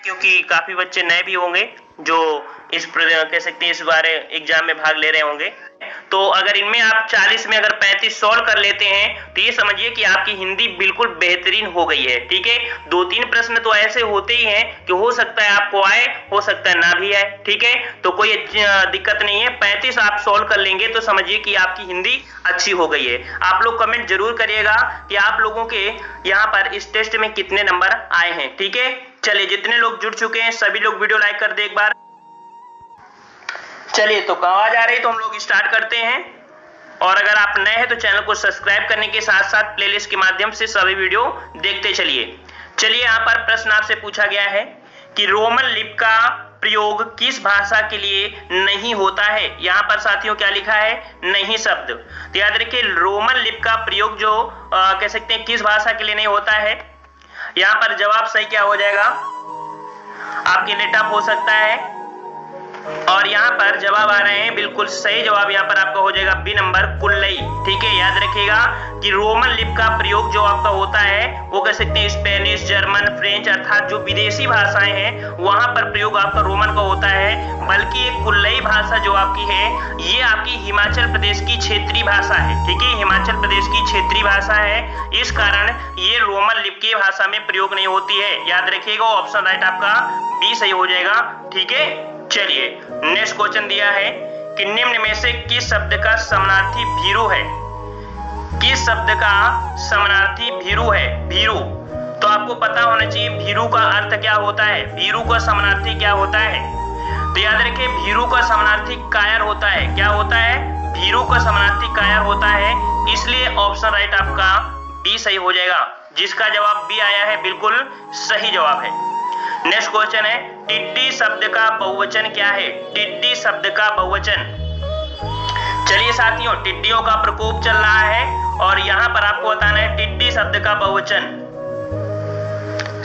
क्योंकि काफी बच्चे नए भी होंगे जो कह सकते हैं इस बार एग्जाम में भाग ले रहे होंगे। तो अगर इनमें आप 40 में अगर 35 सॉल्व कर लेते हैं तो ये समझिए कि आपकी हिंदी बिल्कुल बेहतरीन हो गई है। ठीक है, 2-3 प्रश्न तो ऐसे होते ही हैं कि हो सकता है आपको आए, हो सकता है ना भी आए। ठीक है, तो कोई दिक्कत नहीं है, 35 आप सॉल्व कर लेंगे तो समझिए कि आपकी हिंदी अच्छी हो गई है। आप लोग कमेंट जरूर करिएगा कि आप लोगों के यहाँ पर इस टेस्ट में कितने नंबर आए हैं। ठीक है, चलिए जितने लोग जुड़ चुके हैं सभी लोग वीडियो लाइक कर दे एक बार। चलिए तो आवाज आ रही तो हम लोग स्टार्ट करते हैं। और अगर आप नए हैं तो चैनल को सब्सक्राइब करने के साथ साथ प्लेलिस्ट के माध्यम से सभी वीडियो देखते चलिए यहाँ पर प्रश्न आपसे पूछा गया है कि रोमन लिपि का प्रयोग किस भाषा के लिए नहीं होता है। यहाँ पर साथियों क्या लिखा है, नहीं शब्द। तो याद रखिए रोमन लिपि का प्रयोग जो कह सकते हैं किस भाषा के लिए नहीं होता है। यहाँ पर जवाब सही क्या हो जाएगा, आपके लिए टफ हो सकता है और यहाँ पर जवाब आ रहे हैं बिल्कुल सही जवाब यहाँ पर आपका हो जाएगा बी नंबर कुल्लई। ठीक है, याद रखिएगा कि रोमन लिपि का प्रयोग जो आपका होता है वो कह सकते हैं स्पेनिश, जर्मन, फ्रेंच अर्थात जो विदेशी भाषाएं हैं वहां पर प्रयोग आपका रोमन का होता है। बल्कि एक कुल्लई भाषा जो आपकी है ये आपकी हिमाचल प्रदेश की क्षेत्रीय भाषा है। ठीक है, हिमाचल प्रदेश की क्षेत्रीय भाषा है, इस कारण ये रोमन लिपि की भाषा में प्रयोग नहीं होती है। याद रखिएगा ऑप्शन राइट आपका बी सही हो जाएगा। ठीक है, चलिए नेक्स्ट क्वेश्चन दिया है कि निम्न में से किस शब्द का समानार्थी भीरू है। किस शब्द का समानार्थी भीरू है। भीरू तो आपको पता होना चाहिए भीरू का अर्थ क्या होता है, भीरू का समानार्थी क्या होता है। तो याद रखिए भीरू का समानार्थी कायर होता है। क्या होता है, भीरू का समानार्थी कायर होता है, इसलिए ऑप्शन राइट आपका बी सही हो जाएगा। जिसका जवाब बी आया है बिल्कुल सही जवाब है। नेक्स्ट क्वेश्चन है टिड्डी शब्द का बहुवचन क्या है। टिड्डी शब्द का बहुवचन, चलिए साथियों टिड्डियों का प्रकोप चल रहा है और यहाँ पर आपको बताना है टिड्डी शब्द का बहुवचन।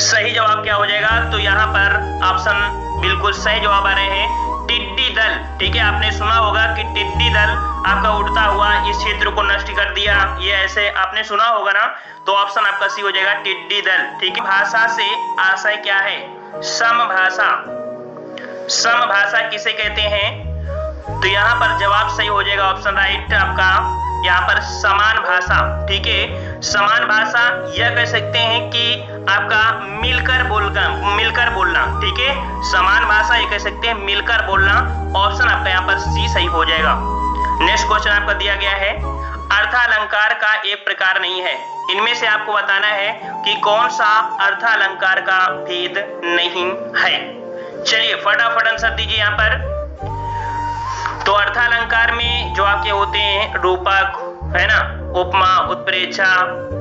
सही जवाब क्या हो जाएगा, तो यहाँ पर ऑप्शन बिल्कुल सही जवाब आ रहे हैं टिड्डी दल। ठीक है, आपने सुना होगा कि टिड्डी दल आपका उड़ता हुआ इस क्षेत्र को नष्ट कर दिया, ये ऐसे आपने सुना होगा ना। तो ऑप्शन आपका सी हो जाएगा टिड्डी दल। ठीक है, भाषा से आशय क्या है, समभाषा। समभाषा किसे कहते हैं, तो यहाँ पर जवाब सही हो जाएगा ऑप्शन राइट आपका यहाँ पर समान भाषा। ठीक है, समान भाषा यह कह सकते हैं कि आपका मिलकर बोलना। ठीक है, समान भाषा ये कह सकते हैं मिलकर बोलना। ऑप्शन आपका यहाँ पर सी सही हो जाएगा। नेक्स्ट क्वेश्चन आपका दिया गया है अर्थालंकार का एक प्रकार नहीं है। इनमें से आपको बताना है कि कौन सा अर्थालंकार का भेद नहीं है। चलिए फटाफट आंसर दीजिए यहाँ पर। तो अर्थालंकार में जो आपके होते हैं रूपक है ना, उपमा, उत्प्रेक्षा,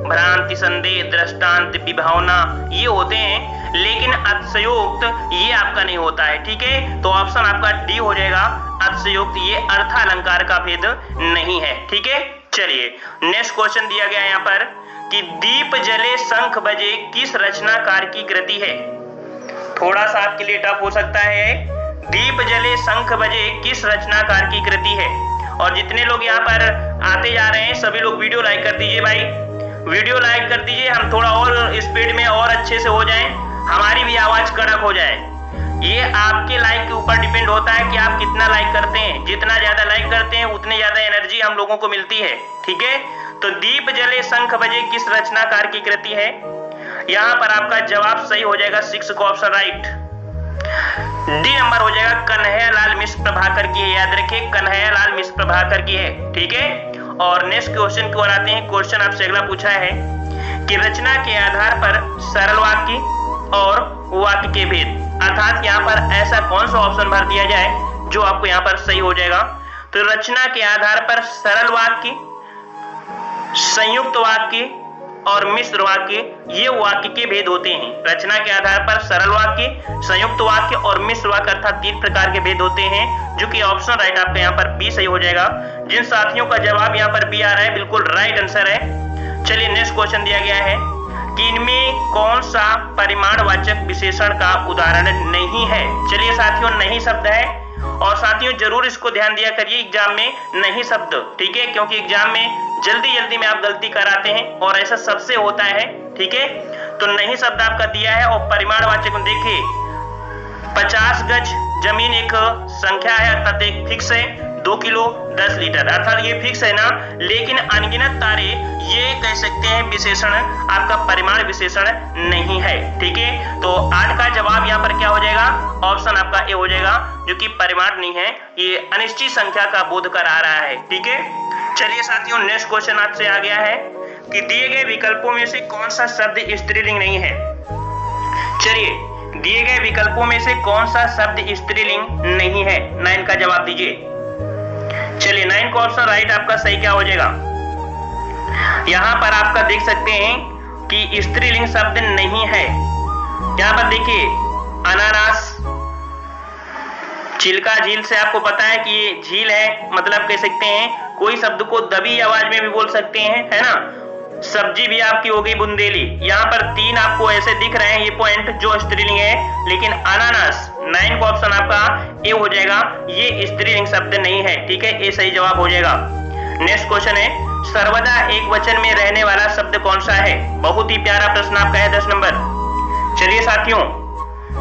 भ्रांति, संदेह, दृष्टांत, विभावना ये होते हैं, लेकिन अतिशयोक्त ये आपका नहीं होता है। ठीक है, तो ऑप्शन आपका डी हो जाएगा अतिशयोक्त, ये अर्थालंकार का भेद नहीं है। ठीक है, चलिए नेक्स्ट क्वेश्चन दिया गया है यहाँ पर कि दीप जले शंख बजे किस रचनाकार की कृति है। थोड़ा सा आपके लिए टफ हो सकता है, दीप जले शंख बजे किस रचनाकार की कृति है। और जितने लोग यहाँ पर आते जा रहे हैं सभी लोग वीडियो लाइक कर दीजिए भाई, वीडियो लाइक कर दीजिए, हम थोड़ा और स्पीड में और अच्छे से हो जाएं, हमारी भी आवाज कड़क हो जाए। ये आपके लाइक के ऊपर डिपेंड होता है कि आप कितना लाइक करते हैं। जितना ज्यादा लाइक करते हैं उतनी ज्यादा एनर्जी हम लोगों को मिलती है। ठीक है, तो दीप जले शंख बजे किस रचनाकार की कृति है। यहाँ पर आपका जवाब सही हो जाएगा 6 का ऑप्शन राइट, डी नंबर हो जाएगा कन्हैयालाल मिश्र प्रभाकर की है। याद रखिए कन्हैयालाल मिश्र प्रभाकर की है। ठीक है, और नेक्स्ट क्वेश्चन की ओर आते हैं। क्वेश्चन आपसे अगला पूछा है कि रचना के आधार पर सरल वाक्य और वाक्य के भेद, अर्थात यहाँ पर ऐसा कौन सा ऑप्शन भर दिया जाए जो आपको यहाँ पर सही हो जाएगा। तो रचना के आधार पर सरल वाक्य, संयुक्त वाक्य और मिश्र वाक्य ये वाक्य के भेद होते हैं। रचना के आधार पर सरल वाक्य, संयुक्त वाक्य और मिश्र वाक्य अर्थात 3 प्रकार के भेद होते हैं, जो कि ऑप्शन राइट आपका यहाँ पर बी सही हो जाएगा। जिन साथियों का जवाब यहाँ पर बी आ रहा है बिल्कुल राइट आंसर है। चलिए नेक्स्ट क्वेश्चन दिया गया है कि इनमें कौन सा परिमाणवाचक विशेषण का उदाहरण नहीं है। चलिए साथियों नहीं शब्द है, और साथियों जरूर इसको ध्यान दिया करिए एग्जाम में नहीं शब्द। ठीक है, क्योंकि एग्जाम में जल्दी में आप गलती कराते हैं और ऐसा सबसे होता है। ठीक है, तो नहीं शब्द आपका दिया है और परिमाणवाचक देखिए 50 गज जमीन एक संख्या है अर्थात एक फिक्स है, 2 किलो 10 लीटर अर्थात ये फिक्स है ना, लेकिन अनगिनत तारे ये कह सकते हैं विशेषण आपका परिमाण विशेषण नहीं है। ठीक है, तो 8 का जवाब यहाँ पर क्या हो जाएगा, ऑप्शन आपका ए हो जाएगा, जो कि परिमाण नहीं है, ये अनिश्चित संख्या का बोध करा रहा है। ठीक है, चलिए साथियों नेक्स्ट क्वेश्चन आपसे आ गया है कि दिए गए विकल्पों में से कौन सा शब्द स्त्रीलिंग नहीं है। चलिए, दिए गए विकल्पों में से कौन सा शब्द स्त्रीलिंग नहीं है, 9 का जवाब दीजिए। चलिए 9 का ऑप्शन राइट आपका सही क्या हो जाएगा, यहां पर आपका देख सकते हैं कि स्त्रीलिंग शब्द नहीं है। यहां पर देखिए अनानास, चिल्का झील से आपको पता है कि ये झील है, मतलब कह सकते हैं कोई शब्द को दबी आवाज में भी बोल सकते हैं, है ना। सब्जी भी आपकी हो गई बुंदेली, यहाँ पर 3 आपको ऐसे दिख रहे हैं ये पॉइंट जो स्त्रीलिंग है, लेकिन अनानास 9 का ऑप्शन आपका ए हो जाएगा, ये स्त्रीलिंग शब्द नहीं है। ठीक है, ए सही जवाब हो जाएगा। नेक्स्ट क्वेश्चन है सर्वदा एक वचन में रहने वाला शब्द कौन सा है। बहुत ही प्यारा प्रश्न आपका है 10 नंबर। चलिए साथियों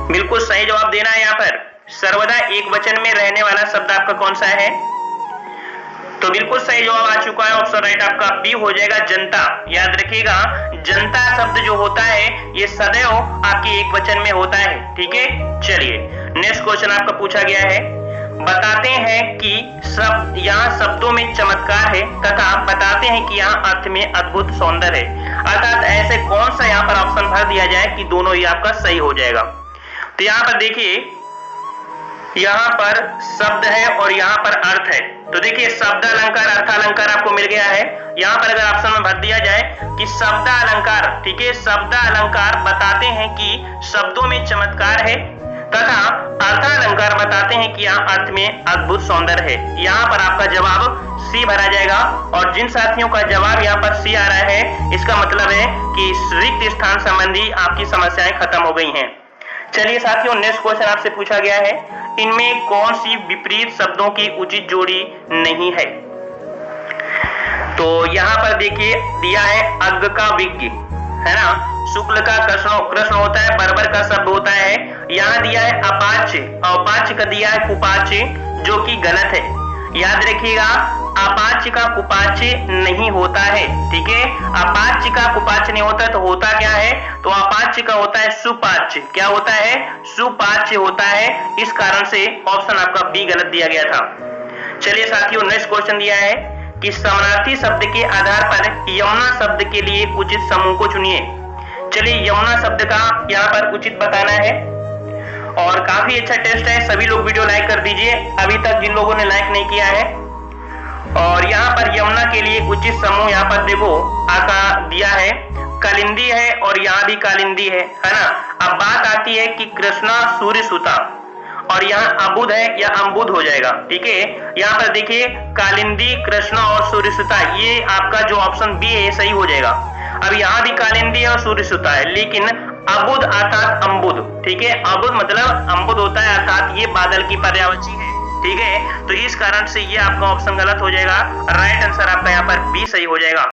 बिल्कुल सही जवाब देना है। यहाँ पर सर्वदा एक वचन में रहने वाला शब्द आपका कौन सा है, तो बिल्कुल सही जवाब आ चुका है, ऑप्शन राइट आपका बी हो जाएगा, जनता। याद रखिएगा जनता शब्द जो होता है ये सदैव आपके एक वचन में होता है। ठीक है, चलिए नेक्स्ट क्वेश्चन आपका पूछा गया है, बताते हैं कि शब्द यहाँ शब्दों में चमत्कार है तथा बताते हैं कि यहाँ अर्थ में अद्भुत सौंदर्य है, अर्थात ऐसे कौन सा यहाँ पर ऑप्शन भर दिया जाए कि दोनों ही आपका सही हो जाएगा। तो यहाँ पर देखिए यहाँ पर शब्द है और यहाँ पर अर्थ है, तो देखिए शब्द अलंकार अर्थ अलंकार आपको मिल गया है। यहाँ पर अगर ऑप्शन में भर दिया जाए कि शब्द अलंकार, ठीक है, शब्द अलंकार बताते हैं कि शब्दों में चमत्कार है तथा अर्थ अलंकार बताते हैं कि यहाँ अर्थ में अद्भुत सौंदर्य है, यहाँ पर आपका जवाब सी भरा जाएगा। और जिन साथियों का जवाब यहाँ पर सी आ रहा है इसका मतलब है कि रिक्त स्थान संबंधी आपकी समस्याएं खत्म हो गई हैं। चलिए साथियों नेक्स्ट क्वेश्चन आपसे पूछा गया है, इनमें कौन सी विपरीत शब्दों की उचित जोड़ी नहीं है। तो यहाँ पर देखिए दिया है अग्ग का विज्ञ, है ना, शुक्ल का कृष्ण होता है, बर्बर का शब्द होता है। यहाँ दिया है अपाच्य, अपाच्य का दिया है कुपाच्य, जो कि गलत है। याद रखिएगा अपाच्य का कुपाच्य नहीं होता है। ठीक है, अपाच्य का कुपाच्य नहीं होता, तो होता क्या है, तो अपाच्य का होता है सुपाच्य। क्या होता है, सुपाच्य होता है। इस कारण से ऑप्शन आपका बी गलत दिया गया था। चलिए साथियों नेक्स्ट क्वेश्चन दिया है कि समानार्थी शब्द के आधार पर यमुना शब्द के लिए उचित समूह को चुनिए। चलिए यमुना शब्द का यहाँ पर उचित बताना है और काफी अच्छा टेस्ट है, सभी लोग वीडियो लाइक कर दीजिए अभी तक जिन लोगों ने लाइक नहीं किया है। और यहाँ पर यमुना के लिए उचित समूह यहाँ पर देखो आका दिया है, कालिंदी है और यहाँ भी कालिंदी है ना। अब बात आती है कि कृष्णा सूर्य सुता और यहाँ अबुध है या अम्बुद हो जाएगा। ठीक है, यहाँ पर देखिए कालिंदी कृष्णा और सूर्य सुता, ये आपका जो ऑप्शन बी है सही हो जाएगा। अब यहाँ भी कालिंदी है और सूर्य सुता है, लेकिन अबुध अर्थात अम्बुद। ठीक है, अबुध मतलब अम्बुद होता है, अर्थात ये बादल की पर्यायवाची है। ठीक है, तो इस कारण से ये आपका ऑप्शन गलत हो जाएगा, राइट आंसर आपका यहाँ पर बी सही हो जाएगा।